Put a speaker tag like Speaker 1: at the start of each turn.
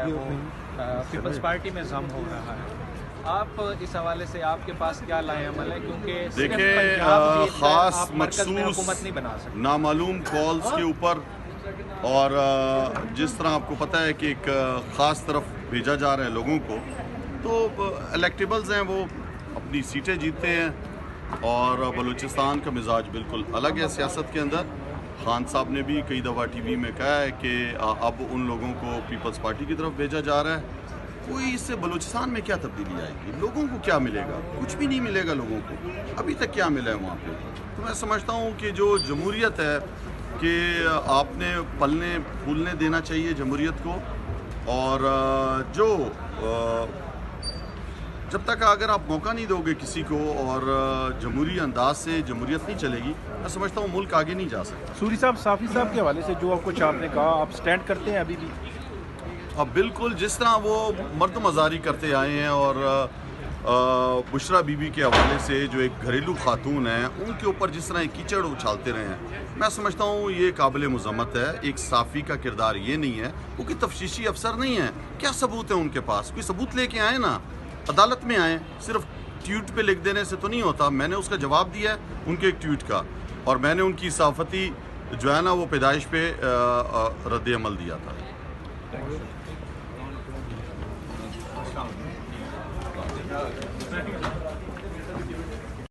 Speaker 1: ہے وہ Peoples party میں ضم ہو رہا ہے. آپ اس حوالے سے آپ کے پاس کیا لائے عمل ہے؟ کیونکہ
Speaker 2: دیکھیں خاص مخصوص نامعلوم کالز کے اوپر اور جس طرح آپ کو پتہ ہے کہ ایک خاص طرف بھیجا جا رہا ہے لوگوں کو، تو الیکٹیبلز ہیں وہ اپنی سیٹیں جیتتے ہیں، اور بلوچستان کا مزاج بالکل الگ ہے سیاست کے اندر. خان صاحب نے بھی کئی دفعہ ٹی وی میں کہا ہے کہ اب ان لوگوں کو پیپلز پارٹی کی طرف بھیجا جا رہا ہے. کوئی اس سے بلوچستان میں کیا تبدیلی آئے گی؟ لوگوں کو کیا ملے گا؟ کچھ بھی نہیں ملے گا لوگوں کو. ابھی تک کیا ملا ہے وہاں پہ؟ تو میں سمجھتا ہوں کہ جو جمہوریت ہے کہ آپ نے پلنے پھولنے دینا چاہیے جمہوریت کو، اور جو جب تک اگر آپ موقع نہیں دو گے کسی کو اور جمہوری انداز سے جمہوریت نہیں چلے گی، میں سمجھتا ہوں ملک آگے نہیں جا سکتا.
Speaker 3: سوری صاحب، صافی صاحب کے حوالے سے جو کچھ آپ نے کہا، آپ سٹینڈ کرتے ہیں ابھی بھی؟
Speaker 2: اب بالکل جس طرح وہ مرد مزاری کرتے آئے ہیں، اور بشرا بی بی کے حوالے سے جو ایک گھریلو خاتون ہیں ان کے اوپر جس طرح کیچڑ اچھالتے رہے ہیں، میں سمجھتا ہوں یہ قابل مذمت ہے. ایک صحافی کا کردار یہ نہیں ہے، وہ کوئی تفتیشی افسر نہیں ہے. کیا ثبوت ہے ان کے پاس؟ کوئی ثبوت لے کے آئیں نا، عدالت میں آئیں. صرف ٹویٹ پہ لکھ دینے سے تو نہیں ہوتا. میں نے اس کا جواب دیا ہے ان کے ایک ٹویٹ کا، اور میں نے ان کی صحافتی جو ہے نا وہ پیدائش پہ رد عمل دیا تھا.
Speaker 1: Thank you.